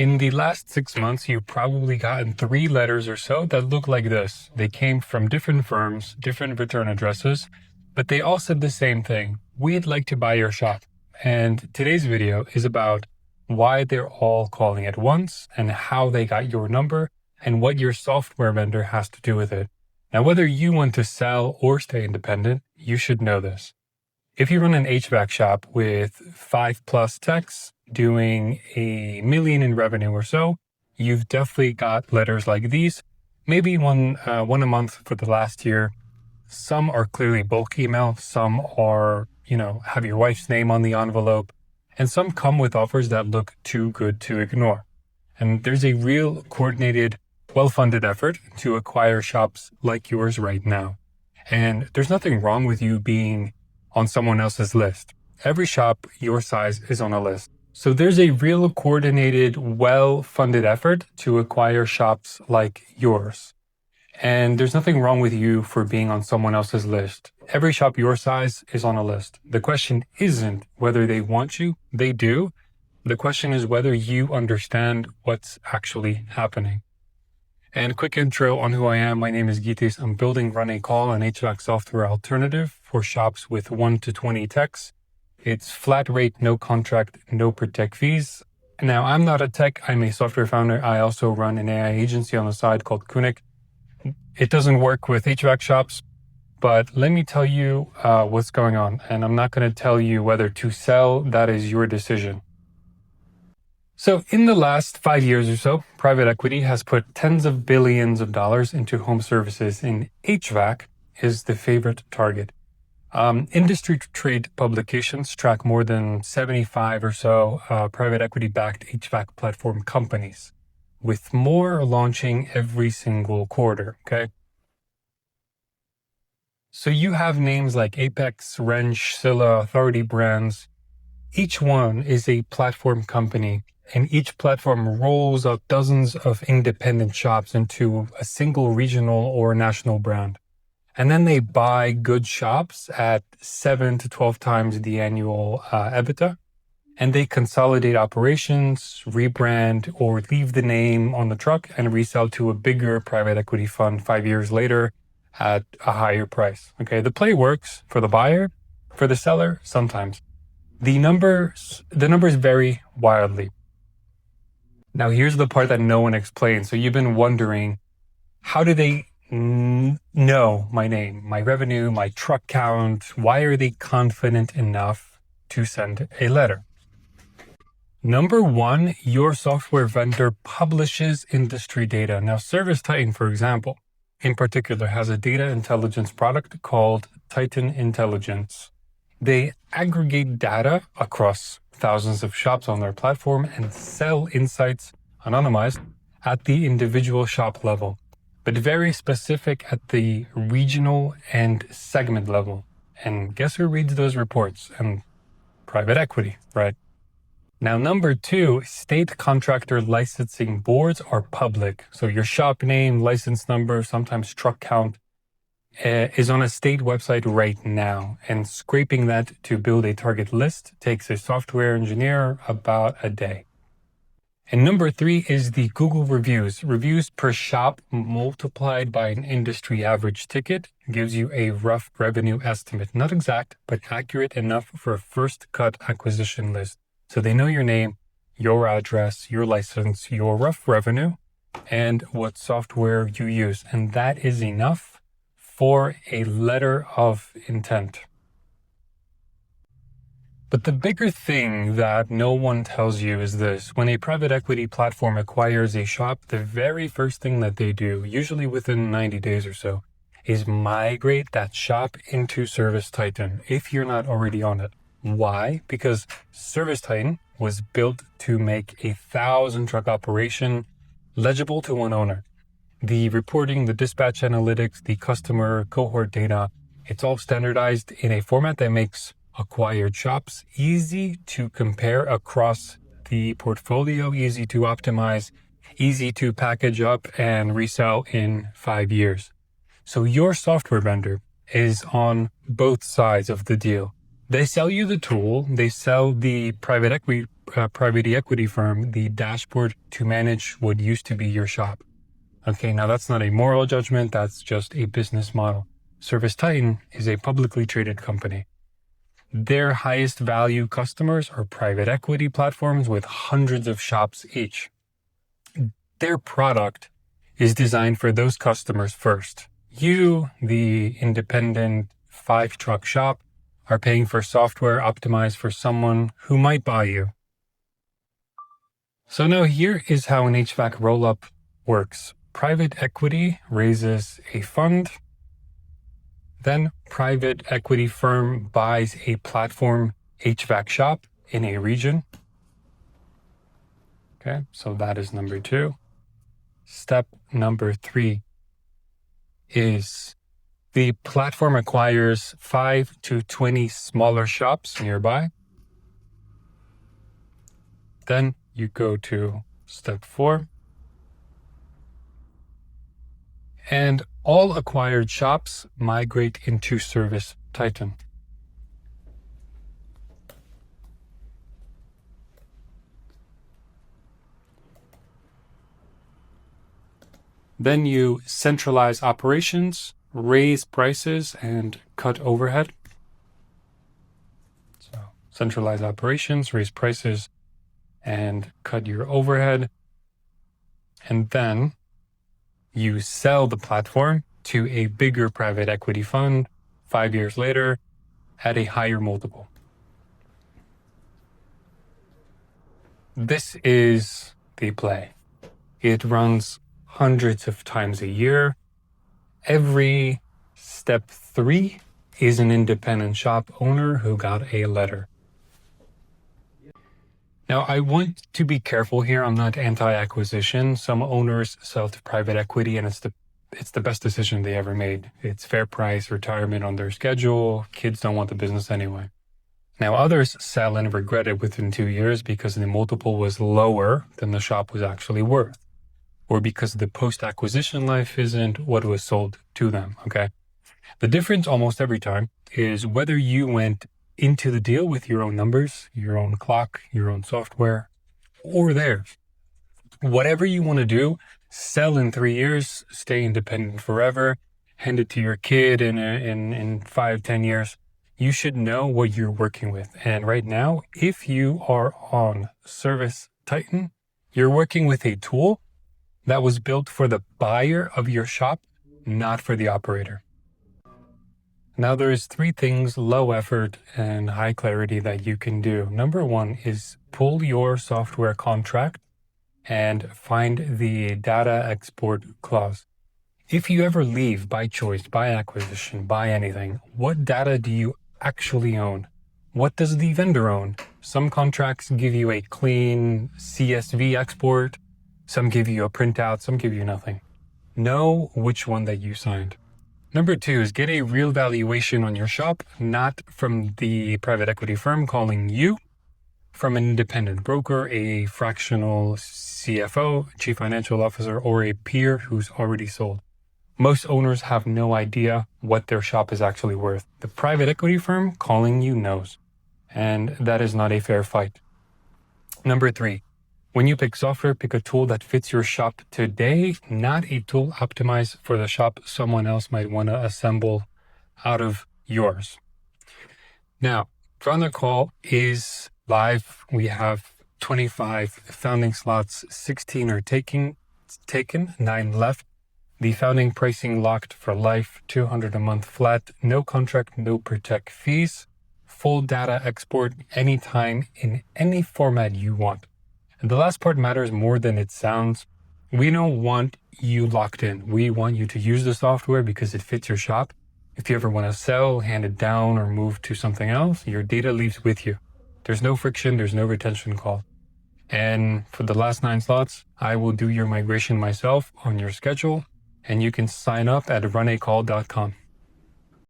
In the last 6 months, you've probably gotten 3 letters or so that look like this. They came from different firms, different return addresses, but they all said the same thing. We'd like to buy your shop. And today's video is about why they're all calling at once and how they got your number and what your software vendor has to do with it. Now, whether you want to sell or stay independent, you should know this. If you run an HVAC shop with 5+ techs doing $1 million in revenue or so, you've definitely got letters like these, maybe one a month for the last year. Some are clearly bulk email, some are, have your wife's name on the envelope, and some come with offers that look too good to ignore. And there's a real coordinated, well-funded effort to acquire shops like yours right now. And there's nothing wrong with you being on someone else's list. Every shop your size is on a list. So there's a real coordinated, well-funded effort to acquire shops like yours. And there's nothing wrong with you for being on someone else's list. Every shop your size is on a list. The question isn't whether they want you. They do. The question is whether you understand what's actually happening. And quick intro on who I am. My name is Gitis. I'm building Run a Call, an HVAC software alternative for shops with 1 to 20 techs. It's flat rate, no contract, no protect fees. Now, I'm not a tech. I'm a software founder. I also run an AI agency on the side called Kunik. It doesn't work with HVAC shops, but let me tell you what's going on. And I'm not going to tell you whether to sell. That is your decision. So in the last 5 years or so, private equity has put tens of billions of dollars into home services, and HVAC is the favorite target. Industry trade publications track more than 75 or so private equity-backed HVAC platform companies, with more launching every single quarter, okay? So you have names like Apex, Wrench, Scylla, Authority Brands. Each one is a platform company, and each platform rolls up dozens of independent shops into a single regional or national brand. And then they buy good shops at 7 to 12 times the annual EBITDA. And they consolidate operations, rebrand, or leave the name on the truck and resell to a bigger private equity fund 5 years later at a higher price. Okay, the play works for the buyer, for the seller, sometimes. The numbers vary wildly. Now, here's the part that no one explains. So you've been wondering, how do they know my name, my revenue, my truck count? Why are they confident enough to send a letter? Number one, your software vendor publishes industry data. Now, ServiceTitan, for example, in particular, has a data intelligence product called Titan Intelligence. They aggregate data across thousands of shops on their platform and sell insights anonymized at the individual shop level, but very specific at the regional and segment level. And guess who reads those reports? And private equity, right? Now, number two, state contractor licensing boards are public. So your shop name, license number, sometimes truck count, is on a state website right now, and scraping that to build a target list takes a software engineer about a day. And number three is the Google reviews. Reviews per shop multiplied by an industry average ticket gives you a rough revenue estimate. Not exact, but accurate enough for a first cut acquisition list. So they know your name, your address, your license, your rough revenue, and what software you use. And that is enough for a letter of intent. But the bigger thing that no one tells you is this. When a private equity platform acquires a shop, the very first thing that they do, usually within 90 days or so, is migrate that shop into ServiceTitan if you're not already on it. Why? Because ServiceTitan was built to make a 1,000-truck operation legible to one owner. The reporting, the dispatch analytics, the customer cohort data, it's all standardized in a format that makes acquired shops easy to compare across the portfolio, easy to optimize, easy to package up and resell in 5 years. So your software vendor is on both sides of the deal. They sell you the tool, they sell the private equity private equity firm the dashboard to manage what used to be your shop. Okay, now that's not a moral judgment, that's just a business model. ServiceTitan is a publicly traded company. Their highest value customers are private equity platforms with hundreds of shops each. Their product is designed for those customers first. You, the independent 5-truck shop, are paying for software optimized for someone who might buy you. So now here is how an HVAC roll-up works. Private equity raises a fund. Then private equity firm buys a platform HVAC shop in a region. Okay, so that is number 2. Step number 3 is the platform acquires 5 to 20 smaller shops nearby. Then you go to step 4. And all acquired shops migrate into ServiceTitan. Then you centralize operations, raise prices, and cut overhead. So centralize operations, raise prices, and cut your overhead. And then you sell the platform to a bigger private equity fund 5 years later at a higher multiple. This is the play. It runs hundreds of times a year. Every step 3 is an independent shop owner who got a letter. Now, I want to be careful here. I'm not anti-acquisition. Some owners sell to private equity and it's the best decision they ever made. It's fair price, retirement on their schedule. Kids don't want the business anyway. Now, others sell and regret it within 2 years because the multiple was lower than the shop was actually worth, or because the post-acquisition life isn't what was sold to them, okay? The difference almost every time is whether you went into the deal with your own numbers, your own clock, your own software, or theirs. Whatever you want to do, sell in 3 years, stay independent forever, hand it to your kid in 5-10 years. You should know what you're working with. And right now, if you are on ServiceTitan, you're working with a tool that was built for the buyer of your shop, not for the operator. Now there's 3 things, low effort and high clarity, that you can do. Number 1 is pull your software contract and find the data export clause. If you ever leave by choice, by acquisition, by anything, what data do you actually own? What does the vendor own? Some contracts give you a clean CSV export. Some give you a printout, some give you nothing. Know which one that you signed. Number 2 is get a real valuation on your shop, not from the private equity firm calling you, from an independent broker, a fractional CFO, chief financial officer, or a peer who's already sold. Most owners have no idea what their shop is actually worth. The private equity firm calling you knows, and that is not a fair fight. Number 3, when you pick software, pick a tool that fits your shop today, not a tool optimized for the shop someone else might want to assemble out of yours. Now, Founder Call is live. We have 25 founding slots, 16 are taken, 9 left. The founding pricing locked for life, $200 a month flat, no contract, no protect fees, full data export anytime in any format you want. And the last part matters more than it sounds. We don't want you locked in. We want you to use the software because it fits your shop. If you ever want to sell, hand it down, or move to something else, your data leaves with you. There's no friction, there's no retention call. And for the last 9 slots, I will do your migration myself on your schedule, and you can sign up at runacall.com.